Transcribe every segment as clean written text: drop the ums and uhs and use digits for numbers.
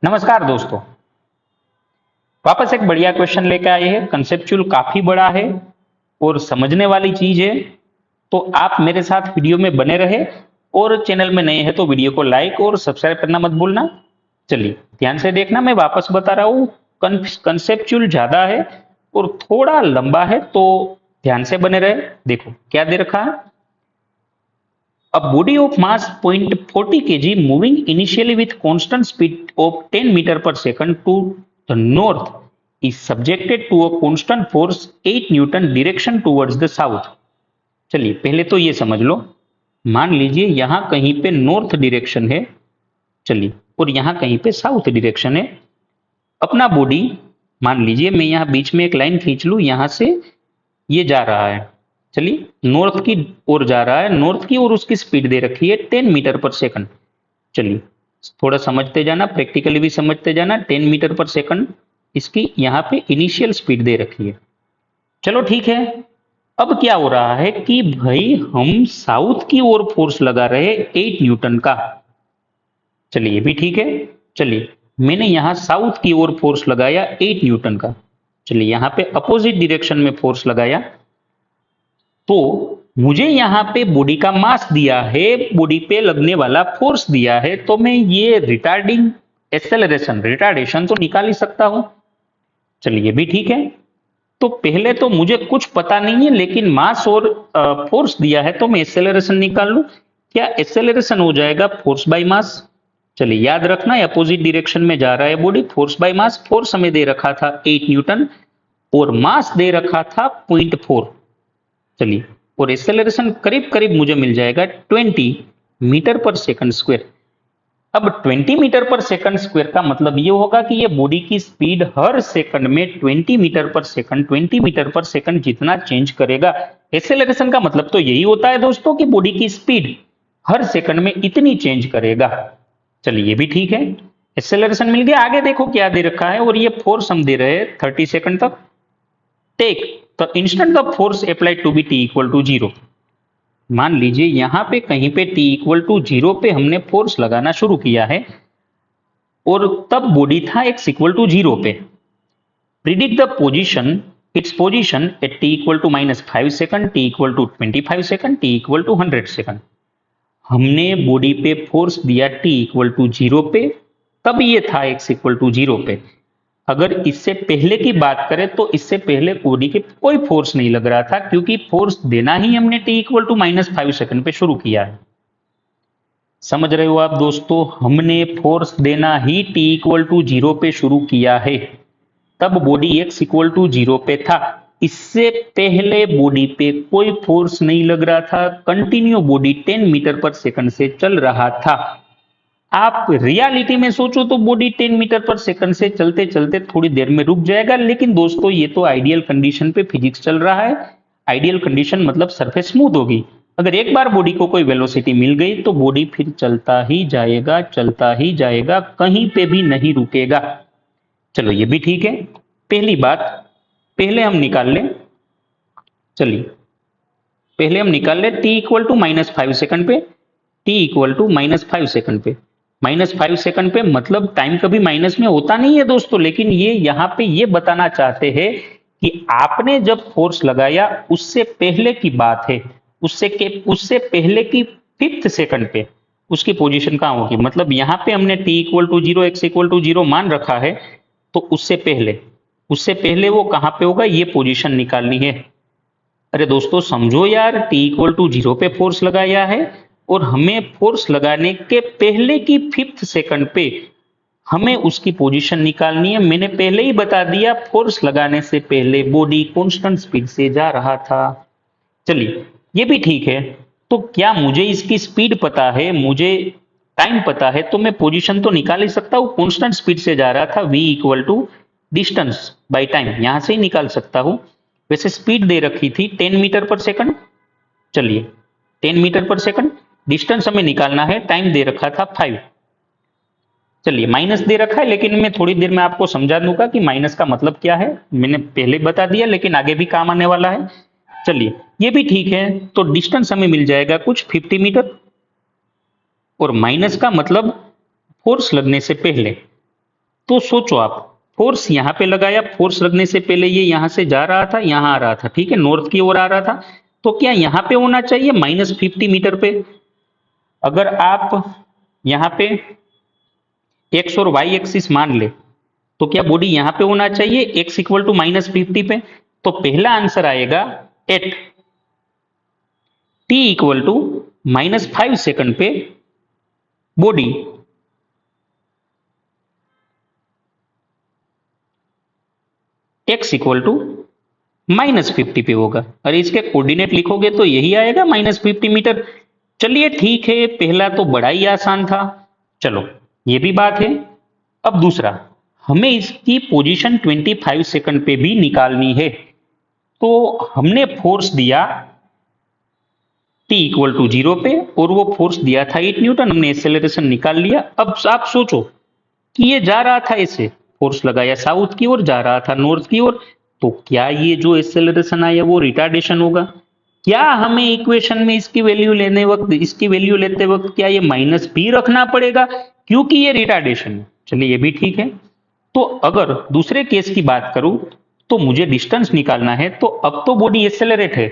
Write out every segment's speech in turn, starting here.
नमस्कार दोस्तों, वापस एक बढ़िया क्वेश्चन लेकर आए हैं। कंसेप्चुअल काफी बड़ा है और समझने वाली चीज है, तो आप मेरे साथ वीडियो में बने रहे। और चैनल में नए हैं तो वीडियो को लाइक और सब्सक्राइब करना मत भूलना। चलिए ध्यान से देखना, मैं वापस बता रहा हूँ। कंसेप्चुअल ज्यादा है और थोड़ा लंबा है, तो ध्यान से बने रहे। देखो क्या दे रखा है। A body of mass 0.40 kg moving initially with constant speed of 10 meter per second to the north is subjected to a constant force 8 Newton direction towards the south। चलिए पहले तो ये समझ लो, मान लीजिए यहां कहीं पे नॉर्थ डायरेक्शन है, चलिए, और यहां कहीं पे साउथ डायरेक्शन है। अपना बॉडी मान लीजिए, मैं यहां बीच में एक लाइन खींच लूं, यहां से ये जा रहा है, चलिए नॉर्थ की ओर जा रहा है। नॉर्थ की ओर उसकी स्पीड दे रखी है 10 मीटर पर सेकंड। चलिए थोड़ा समझते जाना, प्रैक्टिकली भी समझते जाना। 10 मीटर पर सेकंड इसकी यहाँ पे इनिशियल स्पीड दे रखी है। चलो ठीक है, अब क्या हो रहा है कि भाई हम साउथ की ओर फोर्स लगा रहे 8 न्यूटन का। चलिए ये भी ठीक है। चलिए मैंने यहां साउथ की ओर फोर्स लगाया 8 न्यूटन का। चलिए यहां पे अपोजिट डायरेक्शन में फोर्स लगाया, तो मुझे यहां पे बॉडी का मास दिया है, बॉडी पे लगने वाला फोर्स दिया है, तो मैं ये रिटार्डेशन तो निकाल ही सकता हूं। चलिए भी ठीक है। तो पहले तो मुझे कुछ पता नहीं है, लेकिन मास और फोर्स दिया है, तो मैं एक्सेलरेशन निकाल लूं। क्या एक्सेलरेशन हो जाएगा फोर्स बाय मास। चलिए याद रखना, अपोजिट डायरेक्शन में जा रहा है body, force by mass. Force हमें दे रखा था 8 न्यूटन और मास दे रखा था 0.4। चलिए, और एक्सेलरेशन करीब करीब मुझे मिल जाएगा 20 मीटर पर सेकंड स्क्वायर। अब 20 मीटर पर सेकंड स्क्वायर का मतलब ये होगा कि ये बॉडी की स्पीड हर सेकंड में 20 मीटर पर सेकंड, 20 मीटर पर सेकंड जितना चेंज करेगा। एक्सेलरेशन का मतलब तो यही होता है दोस्तों कि बॉडी की स्पीड हर सेकंड में इतनी चेंज करेगा। चलिए ये भी ठीक है, एक्सेलरेशन मिल गया। आगे देखो क्या दे रखा है, और ये फोर्स हम दे रहे हैं 30 सेकंड तक। Take the instant the force applied to be t equal to 0। मान लीजिए यहां पे कहीं पे टी इक्वल टू 0 पे हमने फोर्स लगाना शुरू किया है, और तब बॉडी था x इक्वल टू 0 पे। Predict the position, its position at t equal to -5 second, t equal to 25 second, t equal to 100 second. हमने बॉडी पे फोर्स दिया t इक्वल टू 0 पे, तब ये था x इक्वल टू 0 पे। अगर इससे पहले की बात करें तो इससे पहले बॉडी के कोई फोर्स नहीं लग रहा था, क्योंकि फोर्स देना ही हमने t इक्वल टू -5 सेकंड पे शुरू किया है। समझ रहे हो आप दोस्तों, हमने फोर्स देना ही t इक्वल टू 0 पे शुरू किया है, तब बॉडी x इक्वल टू 0 पे था। इससे पहले बॉडी पे कोई फोर्स नहीं लग रहा था, कंटिन्यू बॉडी 10 मीटर पर सेकंड से चल रहा था। आप रियलिटी में सोचो तो बॉडी 10 मीटर पर सेकंड से चलते चलते थोड़ी देर में रुक जाएगा, लेकिन दोस्तों ये तो आइडियल कंडीशन पे फिजिक्स चल रहा है। आइडियल कंडीशन मतलब सरफेस स्मूथ होगी। अगर एक बार बॉडी को कोई वेलोसिटी मिल गई तो बॉडी फिर चलता ही जाएगा, चलता ही जाएगा, कहीं पे भी नहीं रुकेगा। चलो ये भी ठीक है। पहली बात पहले हम निकाल लें, चलिए पहले हम निकाल लें टी इक्वल टू -5 सेकंड पे, टी इक्वल टू -5 सेकंड पे। -5 सेकंड पे मतलब टाइम कभी माइनस में होता नहीं है दोस्तों, लेकिन ये यहां पे ये बताना चाहते हैं कि आपने जब फोर्स लगाया उससे पहले की बात है, उससे पहले की 5th सेकंड पे उसकी पोजीशन कहां होगी। मतलब यहां पे हमने t equal to 0, x equal to 0 मान रखा है, तो उससे पहले वो कहां पे होगा, ये पोजीशन निकालनी है। अरे दोस्तों समझो यार, t इक्वल टू 0 पे फोर्स लगाया है, और हमें फोर्स लगाने के पहले की 5th सेकंड पे हमें उसकी पोजीशन निकालनी है। मैंने पहले ही बता दिया, फोर्स लगाने से पहले बॉडी कांस्टेंट स्पीड से जा रहा था। चलिए ये भी ठीक है। तो क्या मुझे इसकी स्पीड पता है, मुझे टाइम पता है, तो मैं पोजीशन तो निकाल ही सकता हूं। कांस्टेंट स्पीड से जा रहा था, v equal to distance by time, यहां से ही निकाल सकता हूं। वैसे स्पीड दे रखी थी 10 मीटर पर सेकंड। चलिए 10 मीटर पर सेकंड, डिस्टेंस हमें निकालना है, टाइम दे रखा था 5। चलिए माइनस दे रखा है, लेकिन मैं थोड़ी देर में आपको समझा दूंगा कि माइनस का मतलब क्या है। मैंने पहले बता दिया, लेकिन आगे भी काम आने वाला है। चलिए ये भी ठीक है। तो डिस्टेंस हमें मिल जाएगा कुछ 50 मीटर, और माइनस का मतलब फोर्स लगने से पहले। तो सोचो आप, फोर्स यहां पे लगाया, फोर्स लगने से पहले ये यहां से जा रहा था, यहां आ रहा था, ठीक है, नॉर्थ की ओर आ रहा था, तो क्या यहां पे होना चाहिए -50 मीटर पे? अगर आप यहां पे एक्स और वाई एक्सिस मान ले, तो क्या बॉडी यहां पे होना चाहिए x इक्वल टू -50 पे? तो पहला आंसर आएगा at t equal to -5 second पे बॉडी x इक्वल टू -50 पे होगा। और इसके कोऑर्डिनेट लिखोगे तो यही आएगा -50 मीटर। चलिए ठीक है, पहला तो बड़ा ही आसान था, चलो ये भी बात है। अब दूसरा, हमें इसकी पोजीशन 25 सेकंड पे भी निकालनी है। तो हमने फोर्स दिया t इक्वल टू 0 पे और वो फोर्स दिया था 8 न्यूटन, हमने एक्सेलरेशन निकाल लिया। अब आप सोचो कि ये जा रहा था ऐसे, फोर्स लगाया साउथ की ओर, जा रहा था नॉर्थ की ओर, तो क्या ये जो एक्सेलरेशन आया वो रिटार्डेशन होगा? क्या हमें इक्वेशन में इसकी वैल्यू लेने वक्त, इसकी वैल्यू लेते वक्त क्या ये -b रखना पड़ेगा क्योंकि ये रिटार्डेशन है? चलिए ये भी ठीक है। तो अगर दूसरे केस की बात करूं तो मुझे डिस्टेंस निकालना है, तो अब तो बॉडी एक्सेलरेट है,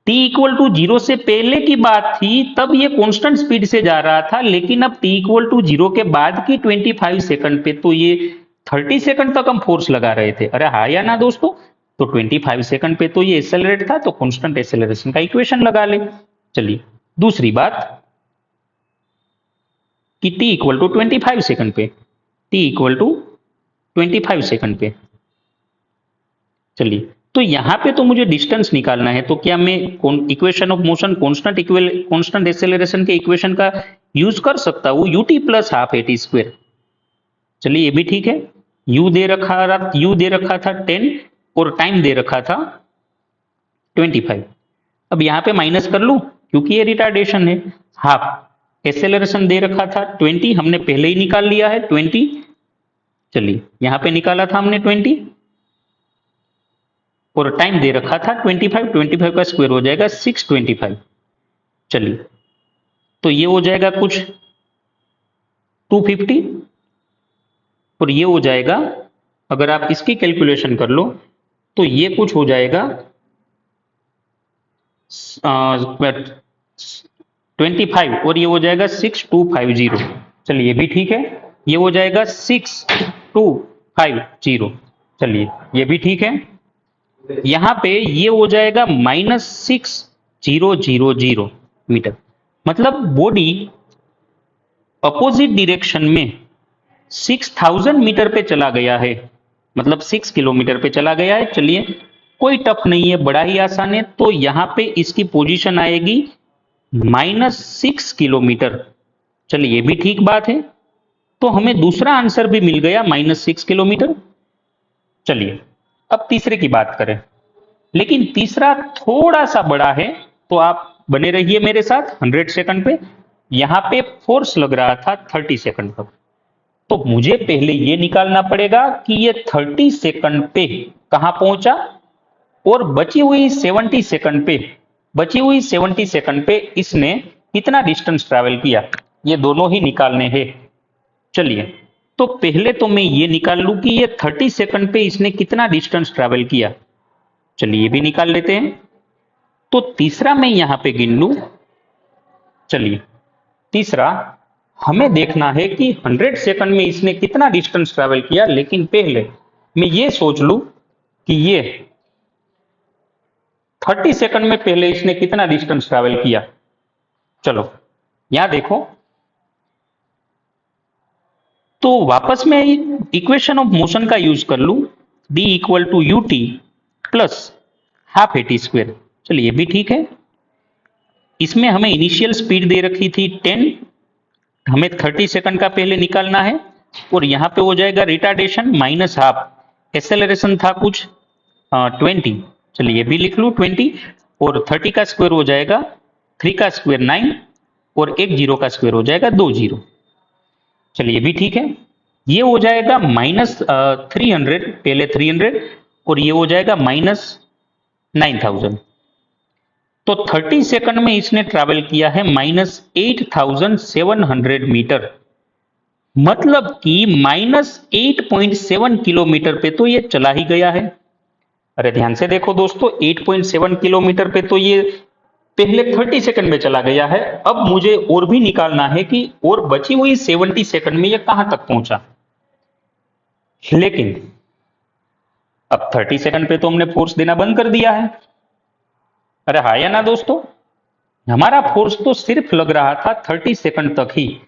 t इक्वल टू 0 से पहले की बात थी तब ये कांस्टेंट स्पीड से जा रहा था, लेकिन अब t इक्वल टू 0 के बाद की 25 सेकंड पे तो ये 30 सेकंड तक हम फोर्स लगा रहे थे। अरे हाँ या ना दोस्तों? तो 25 सेकंड पे तो ये एक्सेलरेट था, तो कांस्टेंट एक्सेलरेशन का इक्वेशन लगा ले। चलिए दूसरी बात कि t इक्वल टू 25 सेकंड पे, t इक्वल टू 25 सेकंड पे, चलिए तो यहां पे तो मुझे डिस्टेंस निकालना है, तो क्या मैं equation of motion constant acceleration के इक्वेशन का यूज कर सकता हूं, ut plus half at square. चलिए ये भी ठीक है। u दे रखा था 10 और टाइम दे रखा था 25। अब यहां पे माइनस कर लूं क्योंकि ये रिटार्डेशन है। हाफ एक्सेलरेशन दे रखा था 20, हमने पहले ही निकाल लिया है 20। चलिए यहां पे निकाला था हमने 20 और टाइम दे रखा था 25 का स्क्वायर हो जाएगा 625। चलिए तो ये हो जाएगा कुछ 250 और ये हो जाएगा, अगर आप इसकी कैलकुलेशन कर लो तो ये कुछ हो जाएगा 25 और ये हो जाएगा 6250। चलिए ये भी ठीक है, ये हो जाएगा 6250। चलिए ये भी ठीक है। यहां पे ये हो जाएगा -6000 मीटर, मतलब बॉडी अपोजिट डायरेक्शन में 6000 मीटर पे चला गया है, मतलब 6 किलोमीटर पे चला गया है। चलिए कोई टफ नहीं है, बड़ा ही आसान है। तो यहां पे इसकी पोजीशन आएगी -6 किलोमीटर। चलिए ये भी ठीक बात है, तो हमें दूसरा आंसर भी मिल गया -6 किलोमीटर। चलिए अब तीसरे की बात करें, लेकिन तीसरा थोड़ा सा बड़ा है, तो आप बने रहिए मेरे साथ 100 सेकंड पे। यहां पे फोर्स लग रहा था 30 सेकंड तक, तो मुझे पहले ये निकालना पड़ेगा कि ये 30 सेकंड पे कहां पहुंचा और बची हुई 70 सेकंड पे इसने कितना डिस्टेंस ट्रैवल किया, ये दोनों ही निकालने हैं। चलिए तो पहले तो मैं ये निकाल लूं कि ये 30 सेकंड पे इसने कितना डिस्टेंस ट्रैवल किया। चलिए ये भी निकाल लेते हैं। तो तीसरा मैं यहां पे गिन लूं। चलिए तीसरा हमें देखना है कि 100 सेकंड में इसने कितना डिस्टेंस ट्रैवल किया, लेकिन पहले मैं ये सोच लूं कि ये 30 सेकंड में पहले इसने कितना डिस्टेंस ट्रैवल किया। चलो यहां देखो, तो वापस मैं इक्वेशन ऑफ मोशन का यूज कर लूं, d equal to ut plus half at square. चलिए ये भी ठीक है। इसमें हमें इनिशियल स्पीड दे रखी थी 10, हमें 30 सेकंड का पहले निकालना है, और यहां पे हो जाएगा रिटार्डेशन माइनस हाफ, एक्सेलरेशन था कुछ 20। चलिए ये भी लिख लूं 20, और 30 का स्क्वायर हो जाएगा 3 का स्क्वायर 9 और एक जीरो का स्क्वायर हो जाएगा 2 जीरो। चलिए ये भी ठीक है। ये हो जाएगा -300, पहले 300 और ये हो जाएगा -9000। तो 30 सेकंड में इसने ट्रैवल किया है -8700 मीटर। मतलब कि -8.7 किलोमीटर पे तो ये चला ही गया है। अरे ध्यान से देखो दोस्तों, 8.7 किलोमीटर पे तो ये पहले 30 सेकंड में चला गया है। अब मुझे और भी निकालना है कि और बची हुई 70 सेकंड में ये कहां तक पहुंचा। लेकिन अब 30 सेकंड पे तो हमने फोर्स देना बंद कर दिया है। अरे हाँ या ना दोस्तों, हमारा फोर्स तो सिर्फ लग रहा था 30 सेकंड तक ही।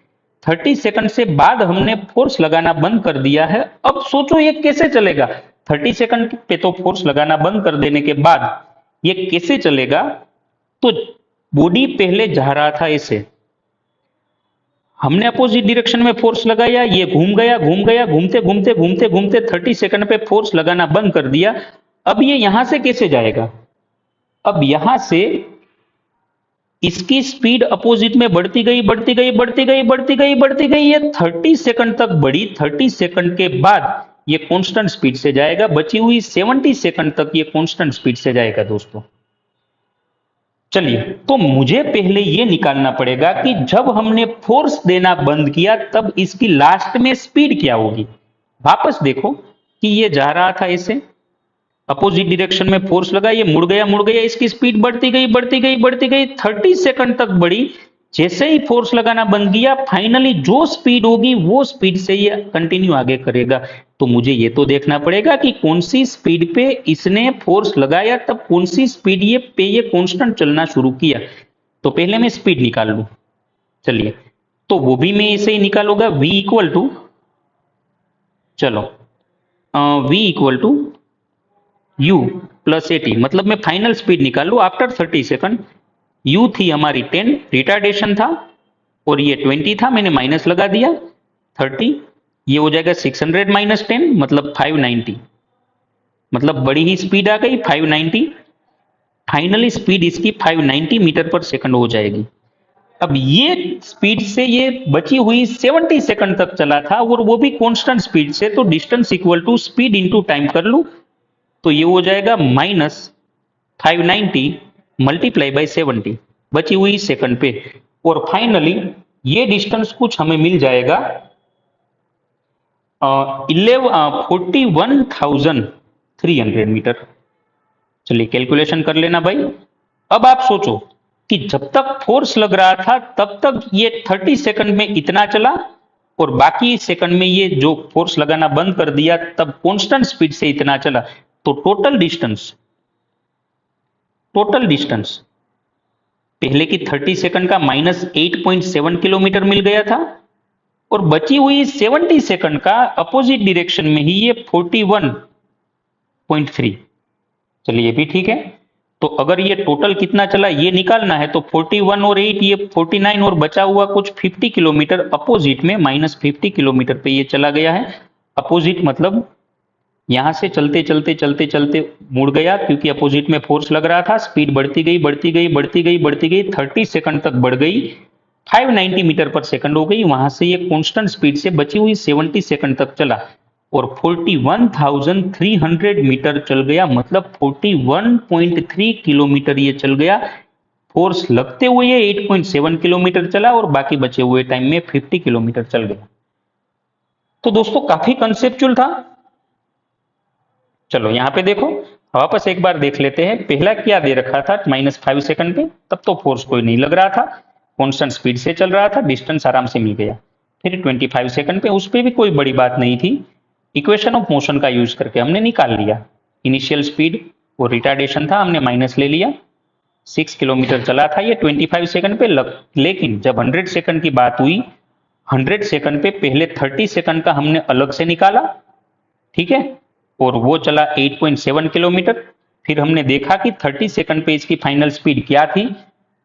30 सेकंड से बाद हमने फोर्स लगाना बंद कर दिया है। अब सोचो ये कैसे चलेगा। 30 सेकंड पे तो फोर्स लगाना बंद कर देने के बाद ये कैसे चलेगा। तो बॉडी पहले जा रहा था ऐसे, हमने अपोजिट डायरेक्शन में फोर्स लगाया, ये घूम गया घूम गया, घूमते घूमते घूमते घूमते 30 सेकंड पे फोर्स लगाना बंद कर दिया। अब ये यहां से कैसे जाएगा। अब यहां से इसकी स्पीड अपोजिट में बढ़ती गई बढ़ती गई बढ़ती गई बढ़ती गई बढ़ती गई, ये 30 सेकंड तक बढ़ी। 30 सेकंड के बाद ये कांस्टेंट स्पीड से जाएगा। बची हुई 70 सेकंड तक ये कांस्टेंट स्पीड से जाएगा दोस्तों। चलिए, तो मुझे पहले ये निकालना पड़ेगा कि जब हमने फोर्स देना बंद किया तब इसकी लास्ट में स्पीड क्या होगी। वापस देखो कि ये जा रहा था ऐसे, अपोजिट डायरेक्शन में फोर्स लगा, ये मुड़ गया, इसकी स्पीड बढ़ती गई बढ़ती गई बढ़ती गई, 30 सेकंड तक बढ़ी। जैसे ही फोर्स लगाना बंद किया, फाइनली जो स्पीड होगी वो स्पीड से ये कंटिन्यू आगे करेगा। तो मुझे ये तो देखना पड़ेगा कि कौन सी स्पीड पे इसने फोर्स लगाया, तब कौन सी स्पीड ये कांस्टेंट चलना शुरू किया। तो पहले मैं स्पीड निकाल लूं। चलिए, तो वो भी मैं इसे ही निकालूंगा। v इक्वल टू, चलो v equal to u plus 80, मतलब मैं फाइनल स्पीड निकालू आफ्टर 30 सेकंड। u थी हमारी 10, रिटार्डेशन था, और ये 20 था, मैंने माइनस लगा दिया 30। ये हो जाएगा 600 माइनस 10, मतलब 590, मतलब बड़ी ही स्पीड आ गई 590। फाइनली स्पीड इसकी 590 मीटर पर सेकंड हो जाएगी। अब ये स्पीड से ये बची हुई 70 सेकंड तक चला था, और वो भी कांस्टेंट स्पीड से। तो distance equal to speed into time कर लू, तो ये हो जाएगा -590 मल्टीप्लाई बाई 70 बची हुई सेकंड पे। और फाइनली ये डिस्टेंस कुछ हमें मिल जाएगा 41,300 मीटर। चलिए कैलकुलेशन कर लेना भाई। अब आप सोचो कि जब तक फोर्स लग रहा था तब तक ये 30 सेकंड में इतना चला, और बाकी सेकंड में ये जो फोर्स लगाना बंद कर दिया तब कांस्टेंट स्पीड से इतना चला। तो टोटल डिस्टेंस पहले की 30 सेकंड का -8.7 किलोमीटर मिल गया था, और बची हुई 70 सेकंड का अपोजिट डायरेक्शन में ही ये 41.3। चलिए ये भी ठीक है। तो अगर ये टोटल कितना चला ये निकालना है, तो 41 और 8 ये 49, और बचा हुआ कुछ 50 किलोमीटर अपोजिट में, -50 किलोमीटर पे ये चला गया है। अपोजिट मतलब यहां से चलते चलते चलते चलते मुड़ गया, क्योंकि अपोजिट में फोर्स लग रहा था। स्पीड बढ़ती गई बढ़ती गई बढ़ती गई बढ़ती गई, 30 सेकंड तक बढ़ गई, 590 मीटर पर सेकंड हो गई। वहां से ये कांस्टेंट स्पीड से बची हुई 70 सेकंड तक चला, और 41,300 मीटर चल गया, मतलब 41.3 किलोमीटर ये चल गया। फोर्स लगते हुए ये 8.7 किलोमीटर चला, और बाकी बचे हुए टाइम में 50 किलोमीटर चल गया। तो दोस्तों काफी कंसेप्चुअल था। चलो यहां पे देखो, वापस एक बार देख लेते हैं। पहला क्या दे रखा था, -5 सेकंड पे, तब तो फोर्स कोई नहीं लग रहा था, कांस्टेंट स्पीड से चल रहा था, डिस्टेंस आराम से मिल गया। फिर 25 सेकंड पे, उस पर भी कोई बड़ी बात नहीं थी। इक्वेशन ऑफ मोशन का यूज करके हमने निकाल लिया। इनिशियल स्पीड और रिटार्डेशन था, हमने माइनस ले लिया। 6 किलोमीटर चला था ये 25 सेकंड पे। लेकिन जब 100 सेकंड की बात हुई, 100 सेकंड पे पहले 30 सेकंड का हमने अलग से निकाला, ठीक है, और वो चला 8.7 किलोमीटर। फिर हमने देखा कि 30 सेकंड पे इसकी फाइनल स्पीड क्या थी,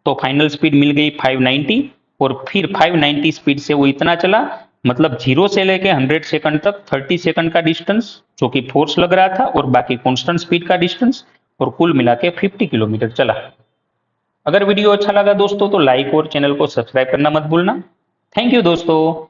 तो फाइनल स्पीड मिल गई 590, और फिर 590 स्पीड से वो इतना चला, मतलब 0 से लेके 100 सेकंड तक 30 सेकंड का डिस्टेंस जो कि फोर्स लग रहा था, और बाकी कांस्टेंट स्पीड का डिस्टेंस, और कुल मिला के 50 किलोमीटर चला। अगर वीडियो अच्छा लगा दोस्तों तो लाइक और चैनल को सब्सक्राइब करना मत भूलना। थैंक यू दोस्तों।